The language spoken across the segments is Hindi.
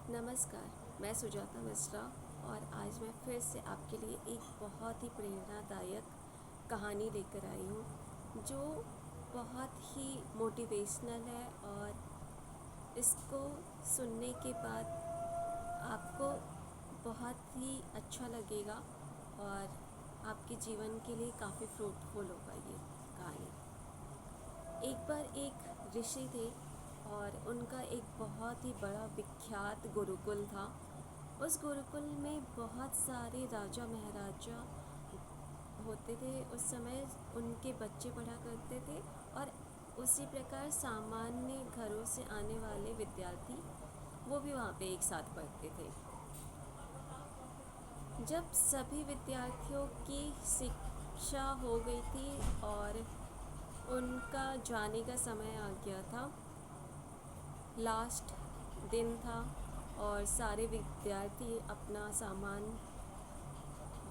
नमस्कार, मैं सुजाता मिश्रा और आज मैं फिर से आपके लिए एक बहुत ही प्रेरणादायक कहानी लेकर आई हूँ जो बहुत ही मोटिवेशनल है और इसको सुनने के बाद आपको बहुत ही अच्छा लगेगा और आपके जीवन के लिए काफ़ी फ्रूटफुल होगा ये कहानी। एक बार एक ऋषि थे और उनका एक बहुत ही बड़ा विख्यात गुरुकुल था। उस गुरुकुल में बहुत सारे राजा महाराजा होते थे। उस समय उनके बच्चे पढ़ा करते थे और उसी प्रकार सामान्य घरों से आने वाले विद्यार्थी वो भी वहाँ पे एक साथ पढ़ते थे। जब सभी विद्यार्थियों की शिक्षा हो गई थी और उनका जाने का समय आ गया था, लास्ट दिन था और सारे विद्यार्थी अपना सामान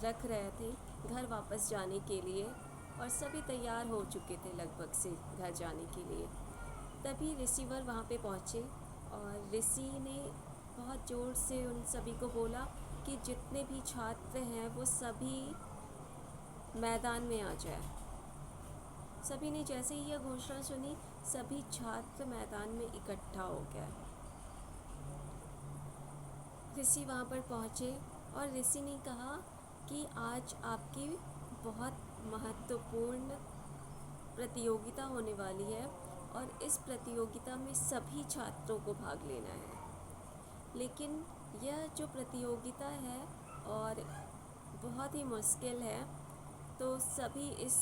रख रहे थे घर वापस जाने के लिए और सभी तैयार हो चुके थे लगभग से घर जाने के लिए। तभी रिसीवर वहाँ पे पहुँचे और ऋषि ने बहुत ज़ोर से उन सभी को बोला कि जितने भी छात्र हैं वो सभी मैदान में आ जाए। सभी ने जैसे ही यह घोषणा सुनी, सभी छात्र मैदान में इकट्ठा हो गए। ऋषि वहाँ पर पहुँचे और ऋषि ने कहा कि आज आपकी बहुत महत्वपूर्ण प्रतियोगिता होने वाली है और इस प्रतियोगिता में सभी छात्रों को भाग लेना है। लेकिन यह जो प्रतियोगिता है और बहुत ही मुश्किल है, तो सभी इस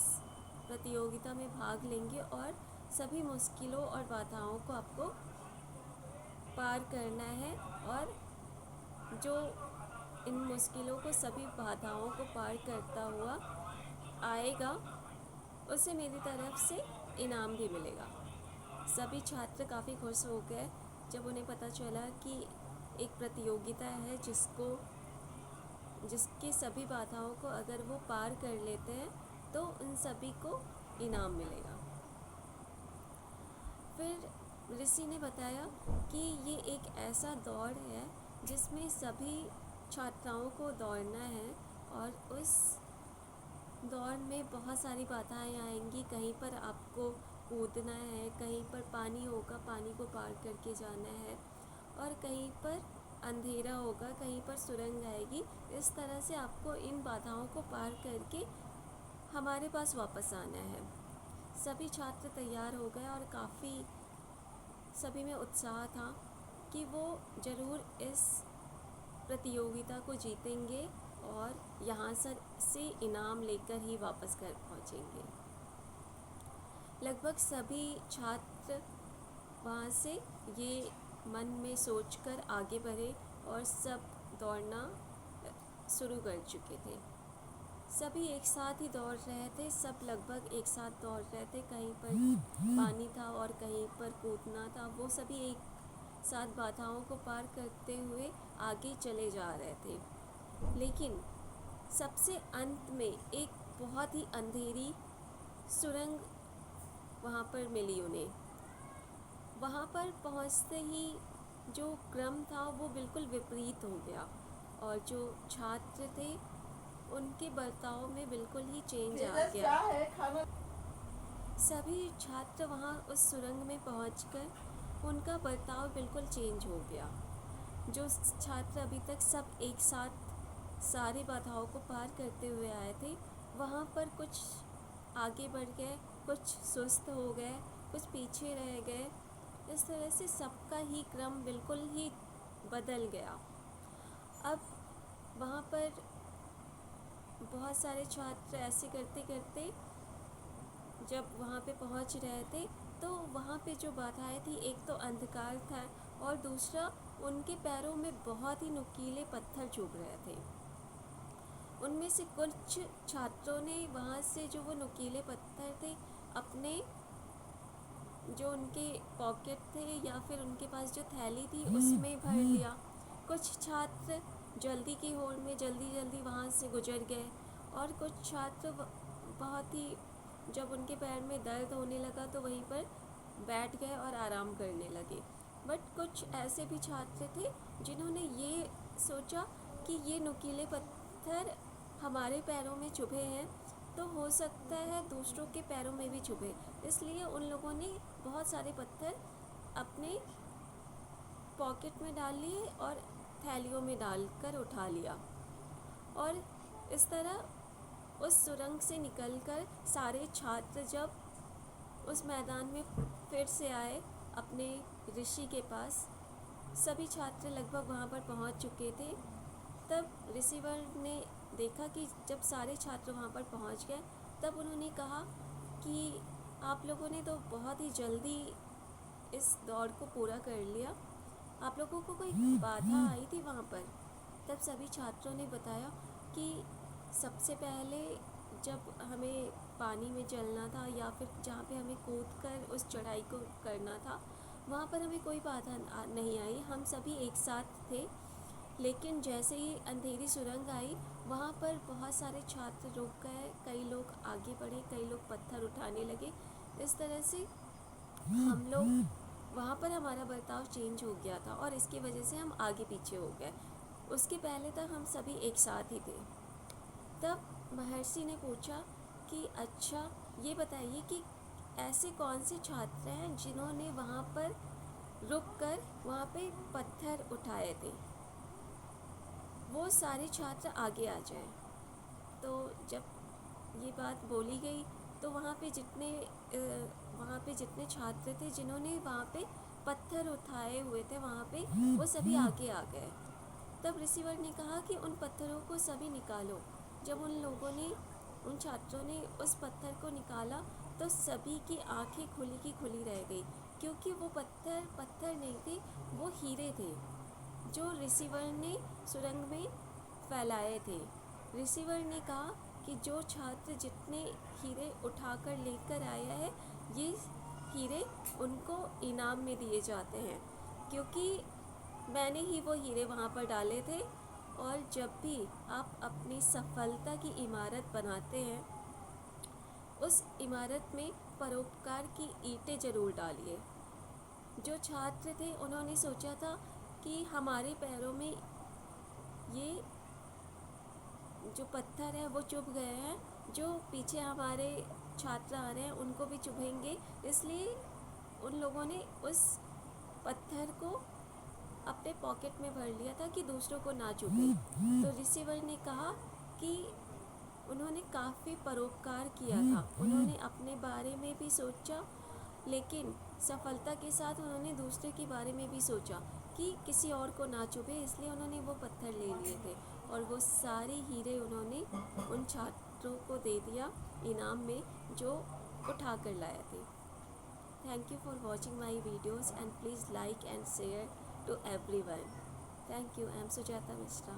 प्रतियोगिता में भाग लेंगे और सभी मुश्किलों और बाधाओं को आपको पार करना है और जो इन मुश्किलों को सभी बाधाओं को पार करता हुआ आएगा उसे मेरी तरफ से इनाम भी मिलेगा। सभी छात्र काफ़ी खुश हो गए जब उन्हें पता चला कि एक प्रतियोगिता है जिसकी सभी बाधाओं को अगर वो पार कर लेते हैं तो उन सभी को इनाम मिलेगा। फिर ऋषि ने बताया कि ये एक ऐसा दौड़ है जिसमें सभी छात्राओं को दौड़ना है और उस दौड़ में बहुत सारी बाधाएं आएंगी। कहीं पर आपको कूदना है, कहीं पर पानी होगा, पानी को पार करके जाना है और कहीं पर अंधेरा होगा, कहीं पर सुरंग आएगी। इस तरह से आपको इन बाधाओं को पार करके हमारे पास वापस आना है। सभी छात्र तैयार हो गए और काफ़ी सभी में उत्साह था कि वो ज़रूर इस प्रतियोगिता को जीतेंगे और यहाँ से इनाम लेकर ही वापस घर पहुँचेंगे। लगभग सभी छात्र वहाँ से ये मन में सोचकर आगे बढ़े और सब दौड़ना शुरू कर चुके थे। सभी एक साथ ही दौड़ रहे थे, सब लगभग एक साथ दौड़ रहे थे। कहीं पर पानी था और कहीं पर कूदना था। वो सभी एक साथ बाधाओं को पार करते हुए आगे चले जा रहे थे। लेकिन सबसे अंत में एक बहुत ही अंधेरी सुरंग वहाँ पर मिली उन्हें। वहाँ पर पहुँचते ही जो क्रम था वो बिल्कुल विपरीत हो गया और जो छात्र थे उनके बर्ताव में बिल्कुल ही चेंज आ गया। सभी छात्र वहाँ उस सुरंग में पहुँचकर उनका बर्ताव बिल्कुल चेंज हो गया। जो छात्र अभी तक सब एक साथ सारी बाधाओं को पार करते हुए आए थे, वहाँ पर कुछ आगे बढ़ गए, कुछ सुस्त हो गए, कुछ पीछे रह गए। इस तरह से सबका ही क्रम बिल्कुल ही बदल गया। अब वहाँ पर बहुत सारे छात्र ऐसे करते करते जब वहाँ पे पहुँच रहे थे तो वहाँ पे जो बाधाएं थी, एक तो अंधकार था और दूसरा उनके पैरों में बहुत ही नुकीले पत्थर चुभ रहे थे। उनमें से कुछ छात्रों ने वहाँ से जो वो नुकीले पत्थर थे अपने जो उनके पॉकेट थे या फिर उनके पास जो थैली थी उसमें भर लिया। कुछ छात्र जल्दी की होड़ में जल्दी वहाँ से गुजर गए और कुछ छात्र बहुत ही जब उनके पैर में दर्द होने लगा तो वहीं पर बैठ गए और आराम करने लगे। बट कुछ ऐसे भी छात्र थे जिन्होंने ये सोचा कि ये नुकीले पत्थर हमारे पैरों में चुभे हैं तो हो सकता है दूसरों के पैरों में भी चुभे, इसलिए उन लोगों ने बहुत सारे पत्थर अपने पॉकेट में डाल लिए और थैलियों में डालकर उठा लिया। और इस तरह उस सुरंग से निकलकर सारे छात्र जब उस मैदान में फिर से आए अपने ऋषि के पास, सभी छात्र लगभग वहाँ पर पहुँच चुके थे। तब ऋषिवर ने देखा कि जब सारे छात्र वहाँ पर पहुँच गए, तब उन्होंने कहा कि आप लोगों ने तो बहुत ही जल्दी इस दौड़ को पूरा कर लिया, आप लोगों को कोई बाधा आई थी वहाँ पर? तब सभी छात्रों ने बताया कि सबसे पहले जब हमें पानी में चलना था या फिर जहाँ पे हमें कूद कर उस चढ़ाई को करना था, वहाँ पर हमें कोई बाधा नहीं आई, हम सभी एक साथ थे। लेकिन जैसे ही अंधेरी सुरंग आई, वहाँ पर बहुत सारे छात्र रुक गए, कई लोग आगे बढ़े, कई लोग पत्थर उठाने लगे। इस तरह से हम लोग वहाँ पर हमारा बर्ताव चेंज हो गया था और इसकी वजह से हम आगे पीछे हो गए। उसके पहले तक हम सभी एक साथ ही थे। तब महर्षि ने पूछा कि अच्छा ये बताइए कि ऐसे कौन से छात्र हैं जिन्होंने वहाँ पर रुककर वहाँ पे पत्थर उठाए थे, वो सारे छात्र आगे आ जाएं। तो जब ये बात बोली गई तो वहाँ पे जितने छात्र थे जिन्होंने वहाँ पे पत्थर उठाए हुए थे, वहाँ पे वो सभी आगे आ गए। तब ऋषिवर ने कहा कि उन पत्थरों को सभी निकालो। जब उन छात्रों ने उस पत्थर को निकाला तो सभी की आंखें खुली की खुली रह गई, क्योंकि वो पत्थर नहीं थे, वो हीरे थे जो ऋषिवर ने सुरंग में फैलाए थे। ऋषिवर ने कहा कि जो छात्र जितने हीरे उठाकर लेकर आया है, ये हीरे उनको इनाम में दिए जाते हैं, क्योंकि मैंने ही वो हीरे वहाँ पर डाले थे। और जब भी आप अपनी सफलता की इमारत बनाते हैं, उस इमारत में परोपकार की ईंटें ज़रूर डालिए। जो छात्र थे उन्होंने सोचा था कि हमारे पैरों में ये जो पत्थर है वो चुभ गए हैं, जो पीछे हमारे छात्र आ रहे हैं उनको भी चुभेंगे, इसलिए उन लोगों ने उस पत्थर को अपने पॉकेट में भर लिया था कि दूसरों को ना चुभे। तो ऋषिवर ने कहा कि उन्होंने काफ़ी परोपकार किया था, उन्होंने अपने बारे में भी सोचा, लेकिन सफलता के साथ उन्होंने दूसरे के बारे में भी सोचा कि किसी और को ना चुभे, इसलिए उन्होंने वो पत्थर ले लिए थे और वो सारे हीरे उन्होंने उन छात्रों को दे दिया इनाम में जो उठा कर लाए थे। Thank you for watching my videos and please like and share to everyone. Thank you. I am Sujata Mishra.